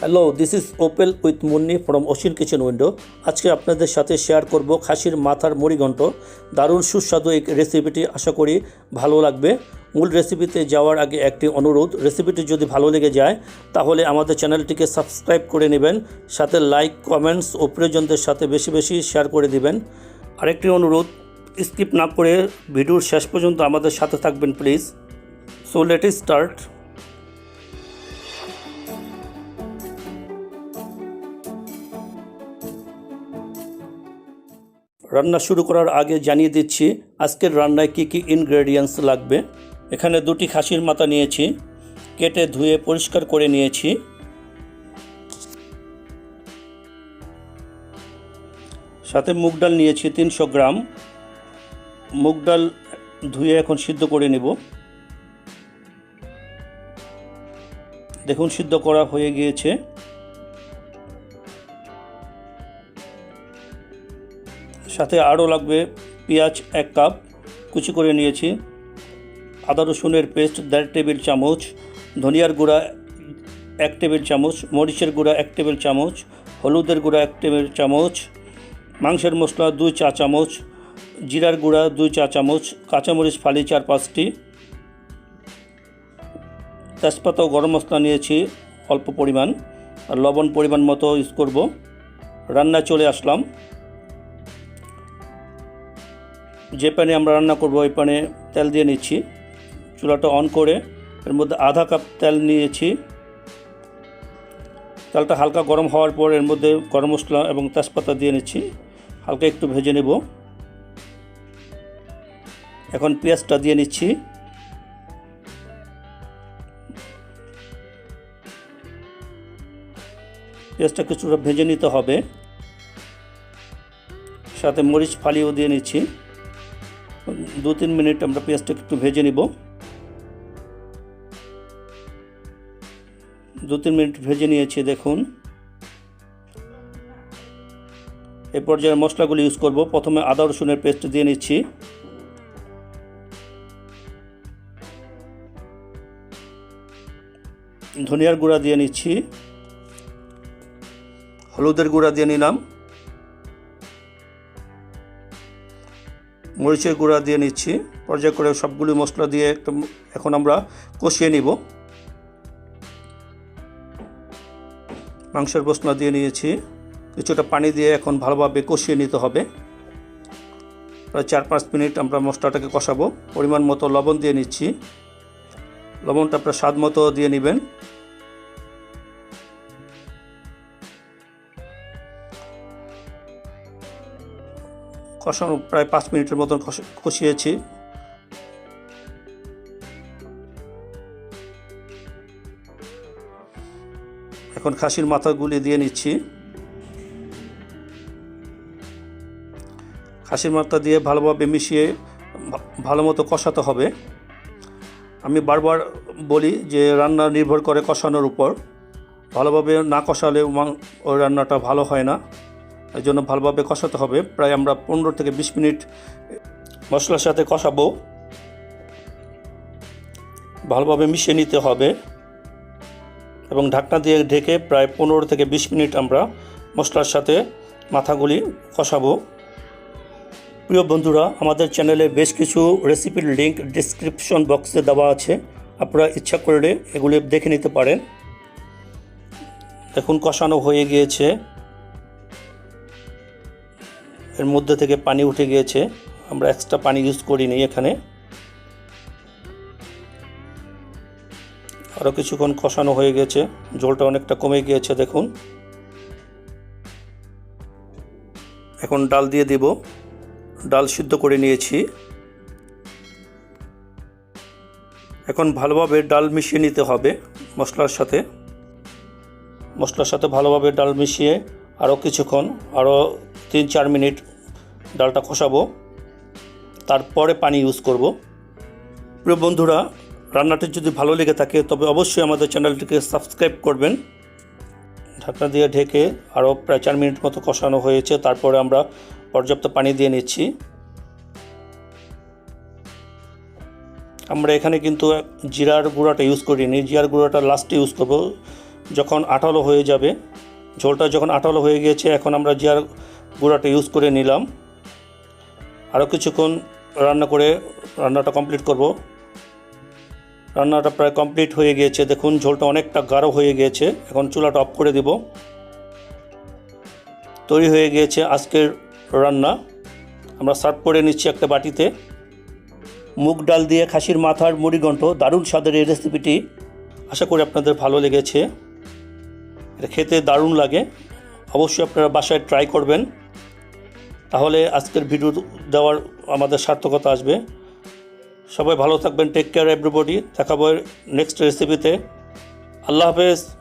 Hello, this is Opel with Munni from ocean kitchen window. আজকে আপনাদের সাথে শেয়ার করব খাসির মাথার মুড়িঘন্ট। দারুণ সুস্বাদু এই রেসিপিটি, আশা করি ভালো লাগবে। মূল রেসিপিতে যাওয়ার আগে একটি অনুরোধ, রেসিপিটি যদি ভালো লেগে যায় তাহলে আমাদের চ্যানেলটিকে সাবস্ক্রাইব করে নেবেন, সাথে লাইক, কমেন্টস ও প্রিয়জনদের সাথে বেশি বেশি শেয়ার করে দিবেন। আরেকটি অনুরোধ, স্কিপ না করে ভিডিওর শেষ পর্যন্ত আমাদের সাথে থাকবেন please. So let's start. রান্না শুরু করার আগে জানিয়ে দিচ্ছি আজকের রান্নায় কী কী ইনগ্রেডিয়েন্টস লাগবে। এখানে দুটি খাসির মাথা নিয়েছি, কেটে ধুয়ে পরিষ্কার করে নিয়েছি। সাথে মুগ ডাল নিয়েছি 300 গ্রাম। মুগ ডাল ধুয়ে এখন সিদ্ধ করে নেব। দেখুন সিদ্ধ করা হয়ে গিয়েছে। সাথে আরও লাগবে পেঁয়াজ 1 কাপ কুচি করে নিয়েছি, আদা রসুনের পেস্ট 1.5 টেবিল চামচ, ধনিয়ার গুঁড়া 1 টেবিল চামচ, মরিচের গুঁড়া 1 টেবিল চামচ, হলুদের গুঁড়া 1 টেবিল চামচ, মাংসের মশলা 2 চা চামচ, জিরার গুঁড়া 2 চা চামচ, কাঁচামরিচ ফালি 4-5টি, তেজপাতা ও গরম মশলা নিয়েছি অল্প পরিমাণ, আর লবণ পরিমাণ মতো ইউজ করব। রান্নায় চলে আসলাম। যে প্যানে আমরা রান্না করব ওই প্যানে তেল দিয়ে নিচ্ছি। চুলাটা অন করে এর মধ্যে আধা কাপ তেল নিয়েছি। তেলটা হালকা গরম হওয়ার পর এর মধ্যে গরম মশলা এবং তেজপাতা দিয়ে নিচ্ছি, হালকা একটু ভেজে নেব। এখন পেঁয়াজটা দিয়ে নিচ্ছি। পেঁয়াজটা কিছুটা ভেজে নিতে হবে। সাথে মরিচ ফালিও দিয়ে নিচ্ছি। 2-3 মিনিট আমরা পেঁয়াজটাকে একটু ভেজে নিব। 2-3 মিনিট ভেজে নিয়েছি দেখুন। এই পর্যায়ে মশলাগুলো ইউজ করব। প্রথমে আদা রসুনের পেস্ট দিয়ে নিচ্ছি, ধনিয়ার গুঁড়া দিয়ে নিচ্ছি, হলুদের গুঁড়া দিয়ে নিলাম, মরিচের গুঁড়া দিয়ে নিচ্ছি। পর্যায় করে সবগুলি মশলা দিয়ে এখন আমরা কষিয়ে নিব। মাংসের মশলা দিয়ে নিয়েছি, কিছুটা পানি দিয়ে এখন ভালোভাবে কষিয়ে নিতে হবে। প্রায় 4-5 মিনিট আমরা মশলাটাকে কষাবো। পরিমাণ মতো লবণ দিয়ে নিচ্ছি, লবণটা আপনার স্বাদ মতো দিয়ে নেবেন। কষানো প্রায় 5 মিনিটের মতন কষিয়েছি। এখন খাসির মাথাগুলি দিয়ে নিচ্ছি। খাসির মাথা দিয়ে ভালোভাবে মিশিয়ে ভালো মতো কষাতে হবে। আমি বারবার বলি যে রান্না নির্ভর করে কষানোর উপর। ভালোভাবে না কষালে ওই রান্নাটা ভালো হয় না, এই জন্য ভালোভাবে কষাতে হবে। প্রায় আমরা 15 থেকে 20 মিনিট মশলার সাথে কষাবো। ভালোভাবে মিশিয়ে নিতে হবে এবং ঢাকনা দিয়ে ঢেকে প্রায় 15 থেকে 20 মিনিট আমরা মশলার সাথে মাথাগুলি কষাবো। প্রিয় বন্ধুরা, আমাদের চ্যানেলে বেশ কিছু রেসিপির লিঙ্ক ডেসক্রিপশন বক্সে দেওয়া আছে, আপনারা ইচ্ছা করলে এগুলি দেখে নিতে পারেন। দেখুন কষানো হয়ে গিয়েছে, এর মধ্যে থেকে পানি উঠে গিয়েছে। আমরা এক্সট্রা পানি ইউজ করিনি এখানে। আরও কিছুক্ষণ কষানো হয়ে গেছে, ঝোলটা অনেকটা কমে গিয়েছে দেখুন। এখন ডাল দিয়ে দিব। ডাল সিদ্ধ করে নিয়েছি। এখন ভালোভাবে ডাল মিশিয়ে নিতে হবে মশলার সাথে। মশলার সাথে ভালোভাবে ডাল মিশিয়ে আরও কিছুক্ষণ, আরও 3-4 মিনিট ডালটা কষাবো, তারপরে পানি ইউজ করব। প্রিয় বন্ধুরা, রান্নাটি যদি ভালো লেগে থাকে তবে অবশ্যই আমাদের চ্যানেলটিকে সাবস্ক্রাইব করবেন। ঢাকনা দিয়ে ঢেকে আরও প্রায় 4 মিনিট মতো কষানো হয়েছে, তারপরে আমরা পর্যাপ্ত পানি দিয়ে নিচ্ছি। আমরা এখানে কিন্তু জিরার গুঁড়াটা ইউজ করিনি, জিরার গুঁড়াটা লাস্টে ইউজ করব। যখন আঠালো হয়ে যাবে, ঝোলটা যখন আঠালো হয়ে গিয়েছে, এখন আমরা জিরার গুঁড়াটা ইউজ করে নিলাম। আরও কিছুক্ষণ রান্না করে রান্নাটা কমপ্লিট করব। রান্নাটা প্রায় কমপ্লিট হয়ে গিয়েছে, দেখুন ঝোলটা অনেকটা গাঢ় হয়ে গিয়েছে। এখন চুলাটা অফ করে দেব। তৈরি হয়ে গিয়েছে আজকের রান্না। আমরা সার্ভ করে নিচ্ছি একটা বাটিতে। মুগ ডাল দিয়ে খাসির মাথার মুড়িঘন্ট, দারুণ স্বাদের এই রেসিপিটি। আশা করি আপনাদের ভালো লেগেছে। এটা খেতে দারুণ লাগে, অবশ্যই আপনারা বাসায় ট্রাই করবেন, তাহলে আজকের ভিডিও দেওয়ার আমাদের সার্থকতা আসবে। সবাই ভালো থাকবেন। Take care everybody. দেখাবো নেক্সট রেসিপিতে। আল্লাহ হাফেজ।